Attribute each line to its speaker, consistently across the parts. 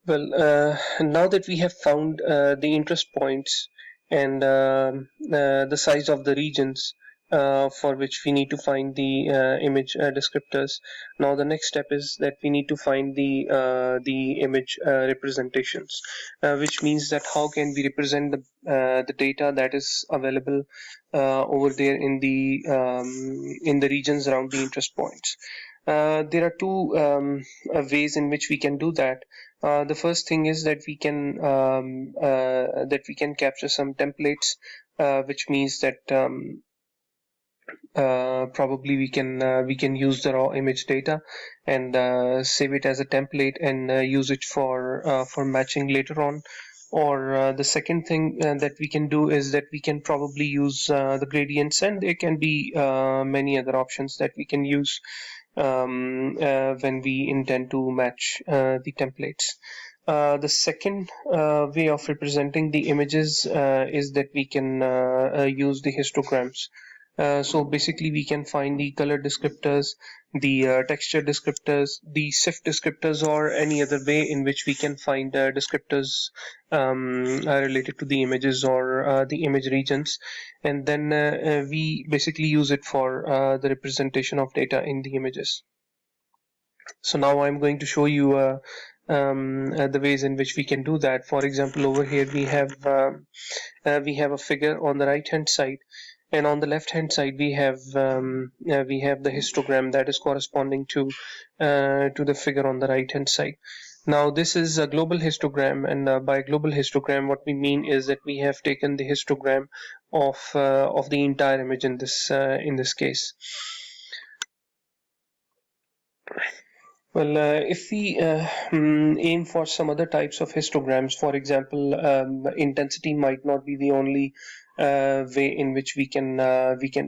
Speaker 1: Well, now that we have found the interest points and the size of the regions for which we need to find the image descriptors, now the next step is that we need to find the image representations, which means that how can we represent the data that is available over there in the regions around the interest points. There are two ways in which we can do that. The first thing is that we can capture some templates, which means that probably we can use the raw image data and save it as a template and use it for matching later on. Or the second thing that we can do is that we can probably use the gradients, and there can be many other options that we can use when we intend to match the templates. The second way of representing the images is that we can use the histograms. So basically, we can find the color descriptors, the texture descriptors, the SIFT descriptors, or any other way in which we can find descriptors related to the images or the image regions, and then we basically use it for the representation of data in the images. So now I'm going to show you the ways in which we can do that. For example, over here we have a figure on the right hand side, and on the left hand side we have the histogram that is corresponding to the figure on the right hand side. Now this is a global histogram, and by global histogram what we mean is that we have taken the histogram of the entire image in this case. Well, if we aim for some other types of histograms, for example, intensity might not be the only way in which we can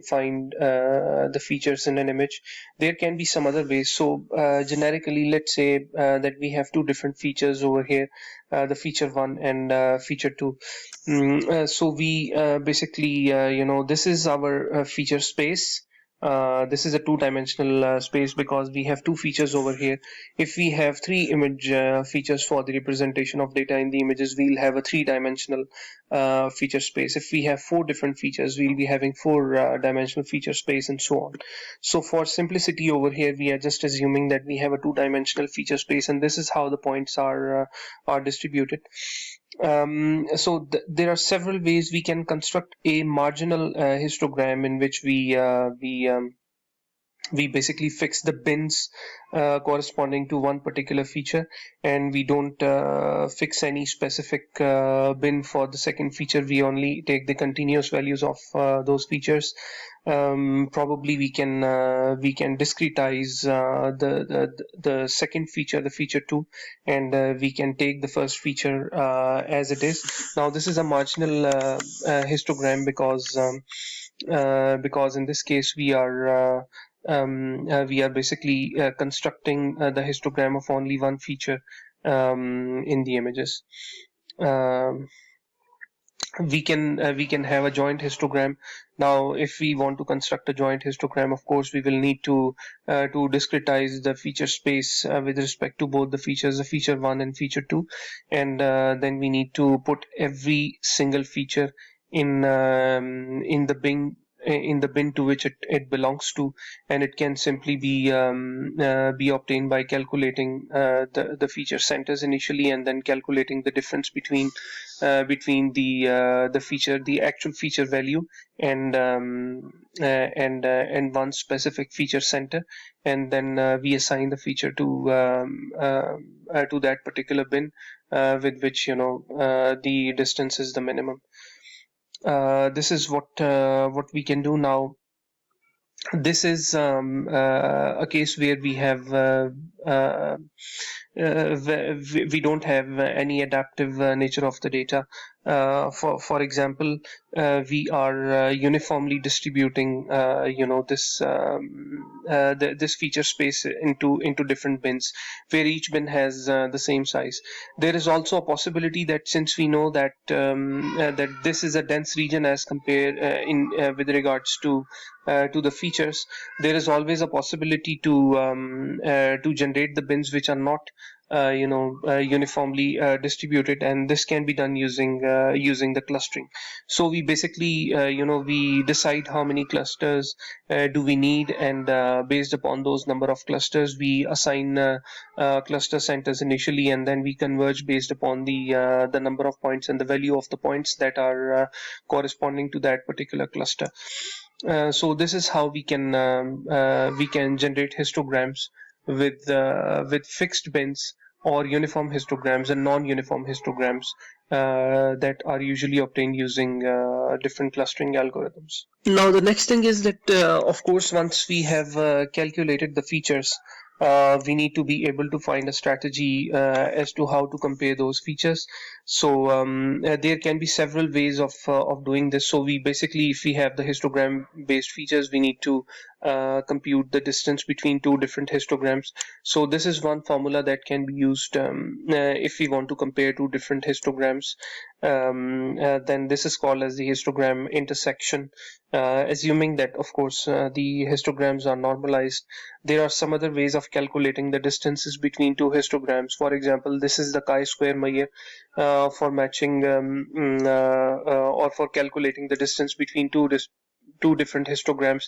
Speaker 1: find the features in an image. There can be some other ways. So generically, let's say that we have two different features over here, the feature one and feature two. So we basically, this is our feature space. This is a two-dimensional space because we have two features over here. If we have three image features for the representation of data in the images, we'll have a three-dimensional feature space. If we have four different features, we'll be having four-dimensional feature space, and so on. So for simplicity over here, we are just assuming that we have a two-dimensional feature space, and this is how the points are distributed. So there are several ways we can construct a marginal histogram in which we basically fix the bins corresponding to one particular feature, and we don't fix any specific bin for the second feature. We only take the continuous values of those features. Probably we can discretize the second feature, the feature two, and we can take the first feature as it is. Now this is a marginal histogram because in this case we are basically constructing the histogram of only one feature in the images. We can have a joint histogram. Now, if we want to construct a joint histogram, of course, we will need to discretize the feature space with respect to both the features, the feature one and feature two, and then we need to put every single feature in the bin to which it belongs to, and it can simply be obtained by calculating the feature centers initially, and then calculating the difference between the actual feature value and one specific feature center, and then we assign the feature to that particular bin with which the distance is the minimum. This is what we can do now. This is a case where we have we don't have any adaptive nature of the data. For example, we are uniformly distributing this feature space into different bins, where each bin has the same size. There is also a possibility that since we know that that this is a dense region as compared in with regards to the features, there is always a possibility to generate the bins which are not uniformly distributed, and this can be done using the clustering. So we basically we decide how many clusters do we need, and based upon those number of clusters we assign cluster centers initially, and then we converge based upon the number of points and the value of the points that are corresponding to that particular cluster. So this is how we can generate histograms with fixed bins, or uniform histograms and non-uniform histograms that are usually obtained using different clustering algorithms. Now, the next thing is that, of course, once we have calculated the features, we need to be able to find a strategy as to how to compare those features. So there can be several ways of doing this. So we basically, if we have the histogram based features, we need to compute the distance between two different histograms. So this is one formula that can be used if we want to compare two different histograms. Then this is called as the histogram intersection. Assuming that, of course, the histograms are normalized, there are some other ways of calculating the distances between two histograms. For example, this is the chi-square Mayer for matching or for calculating the distance between two different histograms.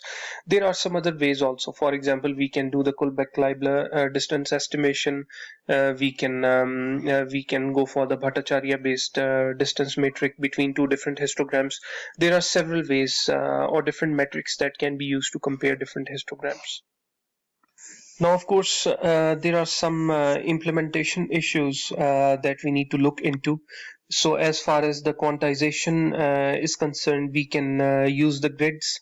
Speaker 1: There are some other ways also. For example, we can do the Kullback-Leibler distance estimation. We can go for the Bhattacharya based distance matrix between two different histograms. There are several ways or different metrics that can be used to compare different histograms. Now, of course, there are some implementation issues that we need to look into. So as far as the quantization is concerned, we can use the grids,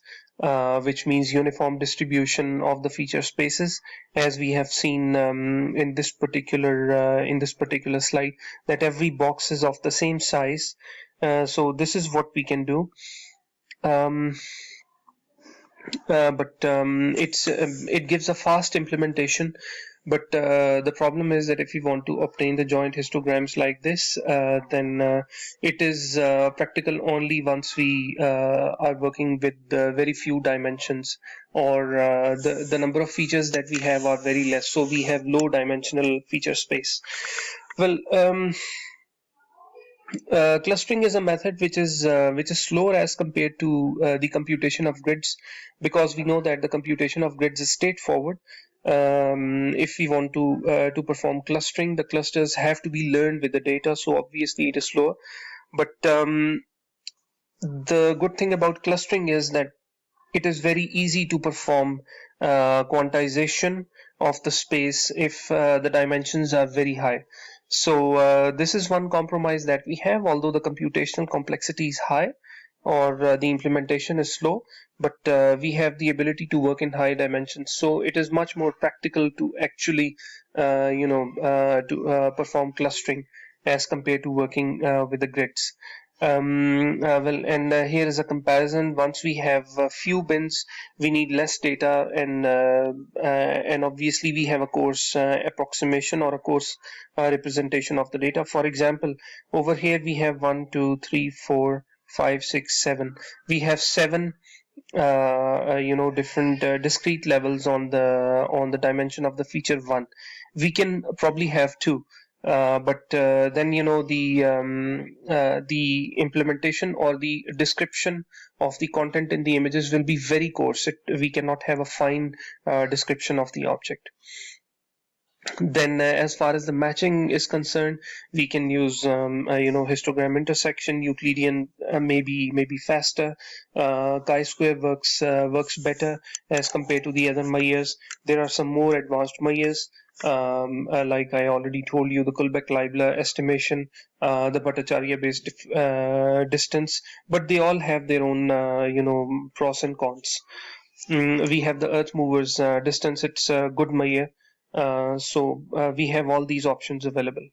Speaker 1: which means uniform distribution of the feature spaces, as we have seen in this particular slide, that every box is of the same size. So this is what we can do. But it gives a fast implementation. But the problem is that if you want to obtain the joint histograms like this, then it is practical only once we are working with very few dimensions, or the number of features that we have are very less. So we have low dimensional feature space. Well, clustering is a method which is slower as compared to the computation of grids, because we know that the computation of grids is straightforward. If we want to perform clustering, the clusters have to be learned with the data, so obviously it is slower. But the good thing about clustering is that it is very easy to perform quantization of the space if the dimensions are very high. So this is one compromise that we have, although the computational complexity is high, or the implementation is slow, but we have the ability to work in high dimensions. So it is much more practical to actually perform clustering as compared to working with the grids. Here is a comparison. Once we have a few bins, we need less data, and obviously we have a coarse approximation or a coarse representation of the data. For example, over here we have 1, 2, 3, 4, 5, 6, 7. We have 7 different discrete levels on the dimension of the feature 1. We can probably have 2. But then the implementation or the description of the content in the images will be very coarse. We cannot have a fine description of the object. Then as far as the matching is concerned, we can use histogram intersection. Euclidean maybe faster. Chi-square works better as compared to the other Mayers. There are some more advanced Mayers. Like I already told you, the Kullback-Leibler estimation, the Bhattacharya based distance, but they all have their own pros and cons. We have the Earth movers distance. It's a good Mayer. So we have all these options available.